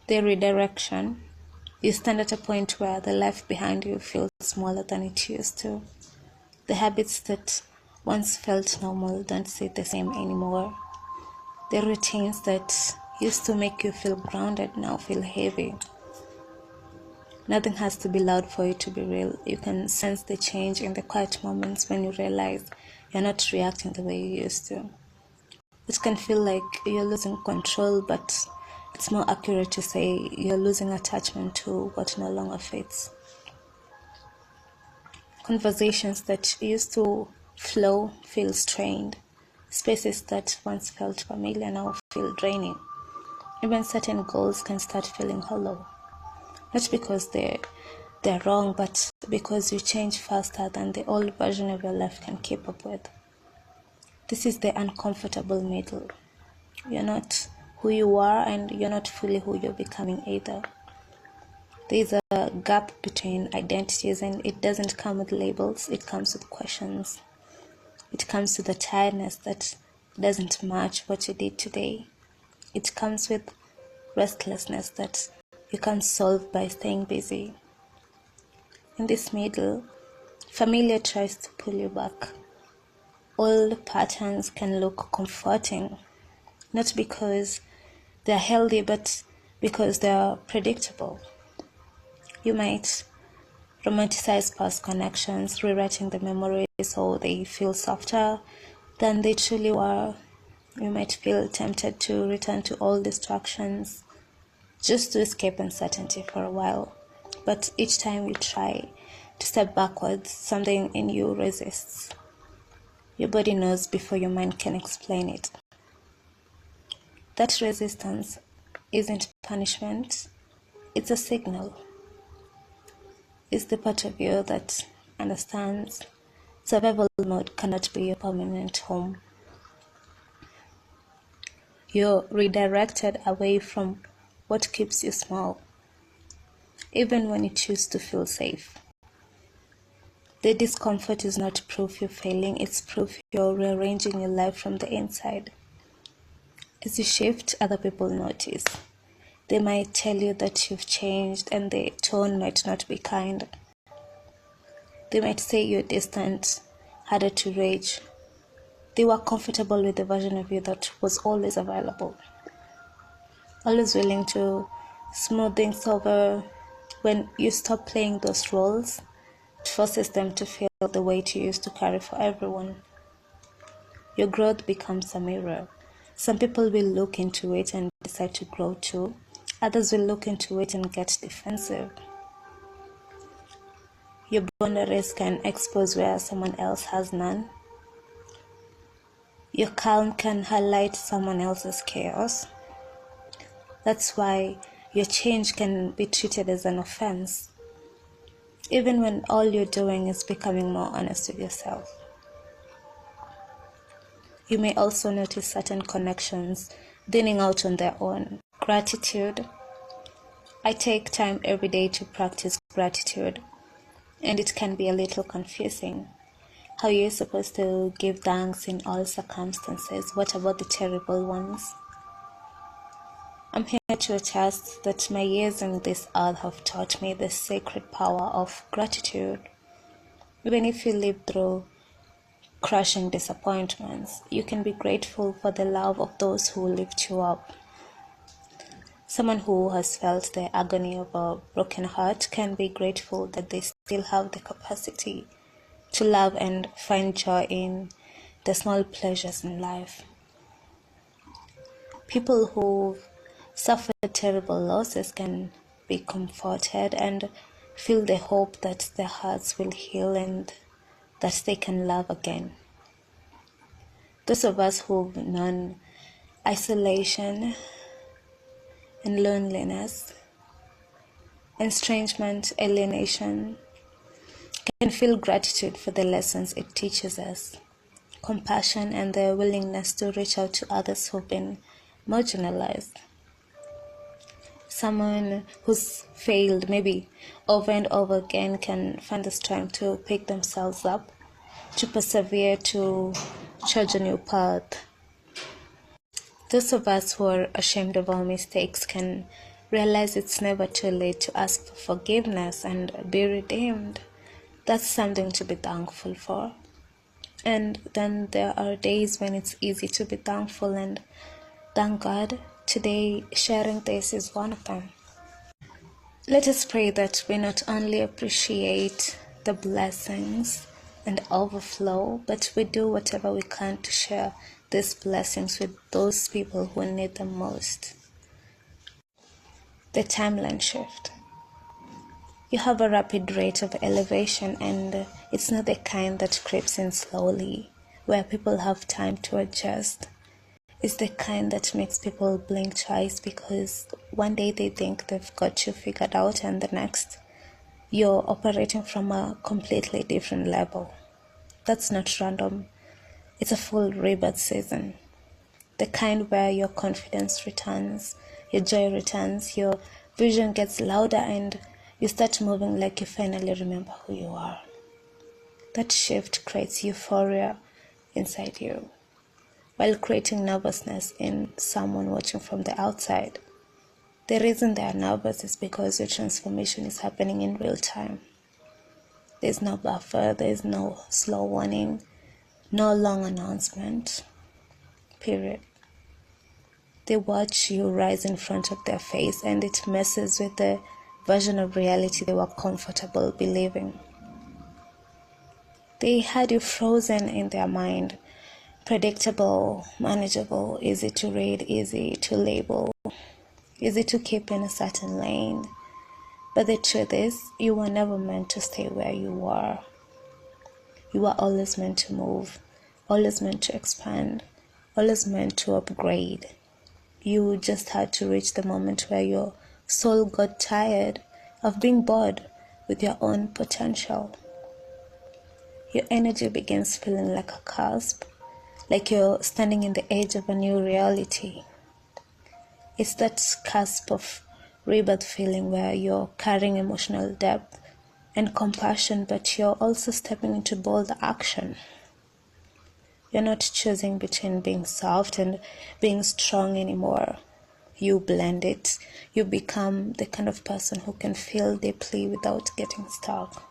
The redirection. You stand at a point where the life behind you feels smaller than it used to. The habits that once felt normal don't sit the same anymore. The routines that used to make you feel grounded now feel heavy. Nothing has to be loud for it to be real. You can sense the change in the quiet moments when you realize you're not reacting the way you used to. It can feel like you're losing control, but it's more accurate to say you're losing attachment to what no longer fits. Conversations that used to flow feel strained. Spaces that once felt familiar now feel draining. Even certain goals can start feeling hollow. Not because they're wrong, but because you change faster than the old version of your life can keep up with. This is the uncomfortable middle. You're not who you are, and you're not fully who you're becoming either. There's a gap between identities, and it doesn't come with labels, it comes with questions. It comes with the tiredness that doesn't match what you did today. It comes with restlessness that you can't solve by staying busy. In this middle, familiar tries to pull you back. Old patterns can look comforting, not because they're healthy, but because they're predictable. You might romanticize past connections, rewriting the memories so they feel softer than they truly were. You might feel tempted to return to old distractions just to escape uncertainty for a while. But each time you try to step backwards, something in you resists. Your body knows before your mind can explain it. That resistance isn't punishment, it's a signal. It's the part of you that understands survival mode cannot be your permanent home. You're redirected away from what keeps you small, even when you choose to feel safe. The discomfort is not proof you're failing, it's proof you're rearranging your life from the inside. As you shift, other people notice. They might tell you that you've changed, and the tone might not be kind. They might say you're distant, harder to reach. They were comfortable with the version of you that was always available, always willing to smooth things over. When you stop playing those roles, it forces them to feel the weight you used to carry for everyone. Your growth becomes a mirror. Some people will look into it and decide to grow too. Others will look into it and get defensive. Your boundaries can expose where someone else has none. Your calm can highlight someone else's chaos. That's why your change can be treated as an offense, even when all you're doing is becoming more honest with yourself. You may also notice certain connections thinning out on their own. Gratitude. I take time every day to practice gratitude, and it can be a little confusing. How you're supposed to give thanks in all circumstances. What about the terrible ones? I'm here to attest that my years on this earth have taught me the sacred power of gratitude. Even if you live through crushing disappointments, you can be grateful for the love of those who lift you up. Someone who has felt the agony of a broken heart can be grateful that they still have the capacity to love and find joy in the small pleasures in life. People who've suffered terrible losses can be comforted and feel the hope that their hearts will heal and that they can love again. Those of us who've known isolation and loneliness, estrangement, alienation, can feel gratitude for the lessons it teaches us, compassion, and the willingness to reach out to others who've been marginalized. Someone who's failed maybe over and over again can find the strength to pick themselves up, to persevere, to charge a new path. Those of us who are ashamed of our mistakes can Realize it's never too late to ask for forgiveness and be redeemed. That's something to be thankful for. And then there are days when it's easy to be thankful, and thank God today sharing this is one of them. Let us pray that we not only appreciate the blessings and overflow, but we do whatever we can to share these blessings with those people who need them most. The timeline shift. You have a rapid rate of elevation, and it's not the kind that creeps in slowly, where people have time to adjust. It's the kind that makes people blink twice, because one day they think they've got you figured out, and the next you're operating from a completely different level. That's not random. It's a full rebirth season. The kind where your confidence returns, your joy returns, your vision gets louder, and you start moving like you finally remember who you are. That shift creates euphoria inside you, while creating nervousness in someone watching from the outside. The reason they are nervous is because your transformation is happening in real time. There's no buffer, there's no slow warning, no long announcement, period. They watch you rise in front of their face, and it messes with the version of reality they were comfortable believing. They had you frozen in their mind, predictable, manageable, easy to read, easy to label, easy to keep in a certain lane. But the truth is, you were never meant to stay where you were. You were always meant to move, always meant to expand, always meant to upgrade. You just had to reach the moment where your soul got tired of being bored with your own potential. Your energy begins feeling like a cusp, like you're standing in the edge of a new reality. It's that cusp of rebirth feeling where you're carrying emotional depth and compassion, but you're also stepping into bold action. You're not choosing between being soft and being strong anymore. You blend it. You become the kind of person who can feel deeply without getting stuck.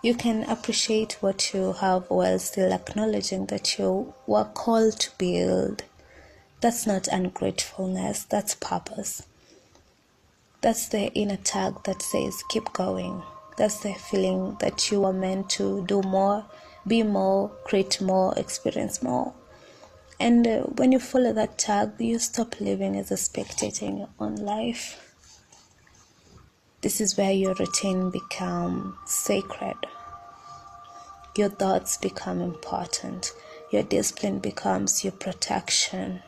You can appreciate what you have while still acknowledging that you were called to build. That's not ungratefulness, that's purpose. That's the inner tag that says keep going. That's the feeling that you are meant to do more, be more, create more, experience more. And when you follow that tag, you stop living as a spectator in your own life. This is where your routine becomes sacred. Your thoughts become important. Your discipline becomes your protection.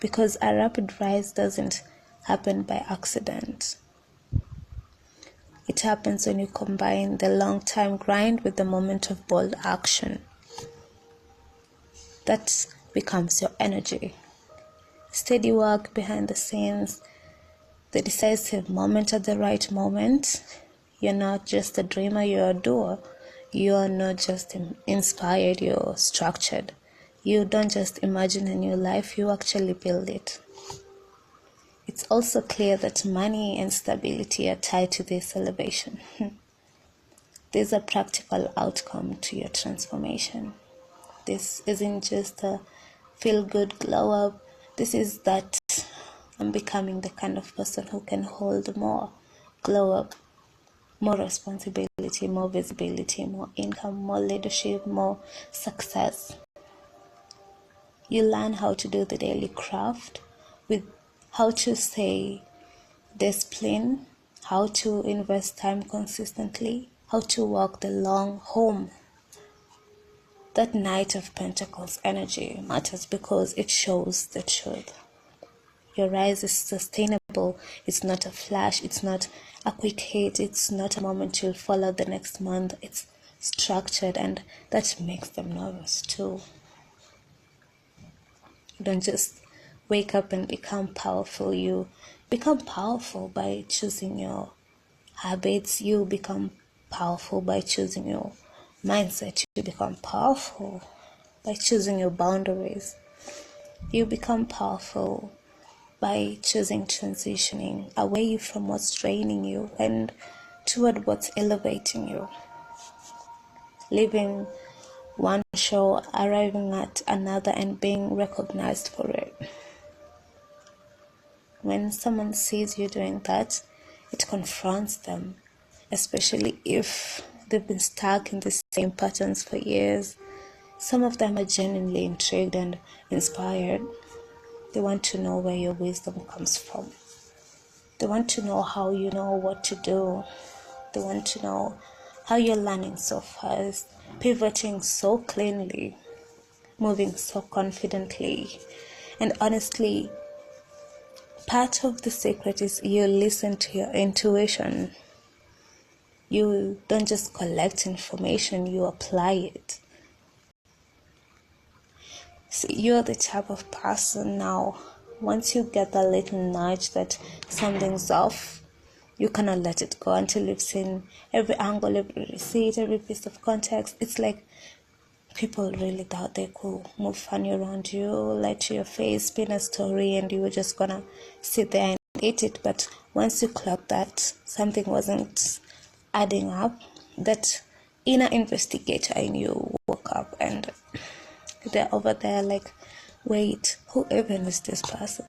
Because a rapid rise doesn't happen by accident. It happens when you combine the long-time grind with the moment of bold action. That becomes your energy. Steady work behind the scenes, the decisive moment at the right moment. You're not just a dreamer, you're a doer. You're not just inspired, you're structured. You don't just imagine a new life, you actually build it. It's also clear that money and stability are tied to this elevation. There's a practical outcome to your transformation. This isn't just a feel-good glow up. This is that I'm becoming the kind of person who can hold more glow up, more responsibility, more visibility, more income, more leadership, more success. You learn how to do the daily craft with how to stay disciplined, how to invest time consistently, how to walk the long home. That Knight of Pentacles energy matters because it shows the truth. Your rise is sustainable. It's not a flash. It's not a quick hit. It's not a moment you'll follow the next month. It's structured, and that makes them nervous too. You don't just wake up and become powerful. You become powerful by choosing your habits. You become powerful by choosing your mindset. You become powerful by choosing your boundaries. You become powerful by choosing transitioning away from what's draining you and toward what's elevating you. Leaving one show, arriving at another, and being recognized for it. When someone sees you doing that, it confronts them, especially if they've been stuck in the same patterns for years. Some of them are genuinely intrigued and inspired. They want to know where your wisdom comes from. They want to know how you know what to do. They want to know how you're learning so fast, pivoting so cleanly, moving so confidently. And honestly, part of the secret is you listen to your intuition. You don't just collect information, you apply it. So you're the type of person now, once you get that little nudge that something's off, you cannot let it go until you've seen every angle, every receipt, every piece of context. It's like people really thought they could move funny around you, lie to your face, spin a story, and you were just gonna sit there and eat it. But once you clock that something wasn't adding up, that inner investigator in you woke up and they're over there like, wait, who even is this person?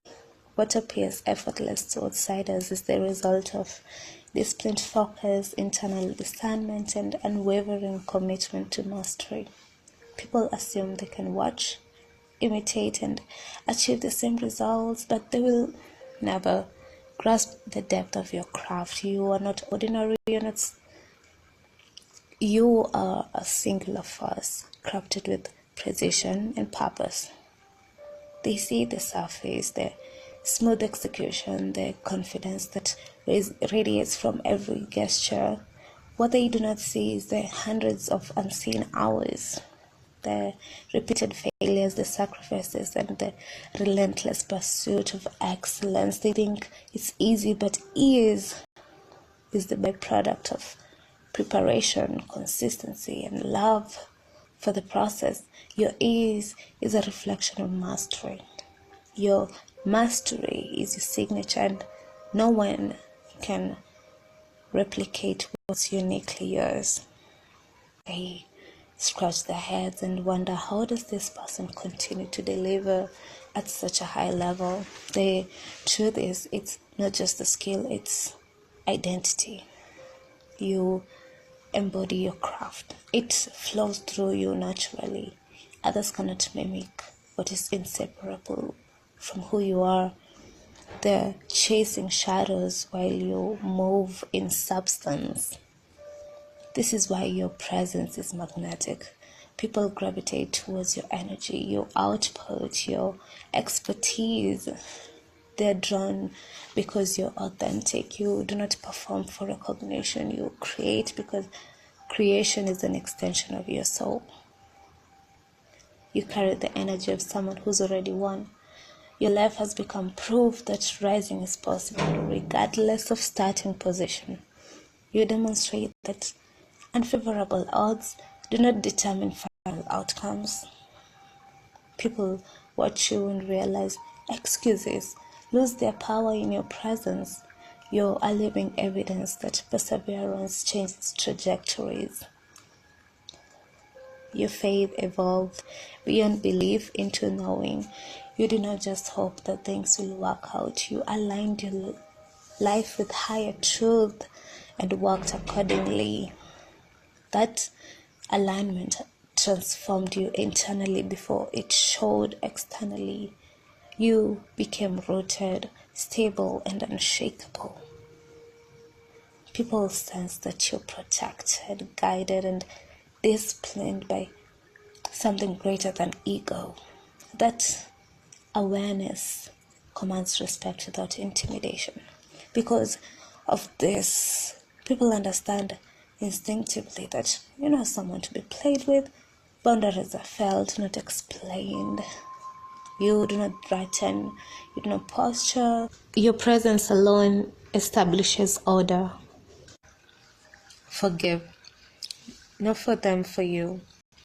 What appears effortless to outsiders is the result of disciplined focus, internal discernment, and unwavering commitment to mastery. People assume they can watch, imitate, and achieve the same results, but they will never grasp the depth of your craft. You are not ordinary, you are a singular force, crafted with precision and purpose. They see the surface, the smooth execution, the confidence that radiates from every gesture. What they do not see is the hundreds of unseen hours, the repeated failures, the sacrifices, and the relentless pursuit of excellence. They think it's easy, but ease is the byproduct of preparation, consistency, and love for the process. Your ease is a reflection of mastery. Your mastery is your signature, and no one can replicate what's uniquely yours. They scratch their heads and wonder, how does this person continue to deliver at such a high level? The truth is, it's not just a skill, it's identity. You embody your craft. It flows through you naturally. Others cannot mimic what is inseparable from who you are. They're chasing shadows while you move in substance. This is why your presence is magnetic. People gravitate towards your energy, your output, your expertise. They're drawn because you're authentic. You do not perform for recognition. You create because creation is an extension of your soul. You carry the energy of someone who's already won. Your life has become proof that rising is possible regardless of starting position. You demonstrate that unfavorable odds do not determine final outcomes. People watch you and realize excuses lose their power in your presence. You're a living evidence that perseverance changes trajectories. Your faith evolved beyond belief into knowing. You do not just hope that things will work out. You aligned your life with higher truth and worked accordingly. That alignment transformed you internally before it showed externally. You became rooted, stable, and unshakable. People sense that you're protected, guided, and disciplined by something greater than ego. That awareness commands respect without intimidation. Because of this, people understand instinctively that you're not someone to be played with. Boundaries are felt, not explained. You do not threaten, you do not posture. Your presence alone establishes order. Forgive, not for them, for you.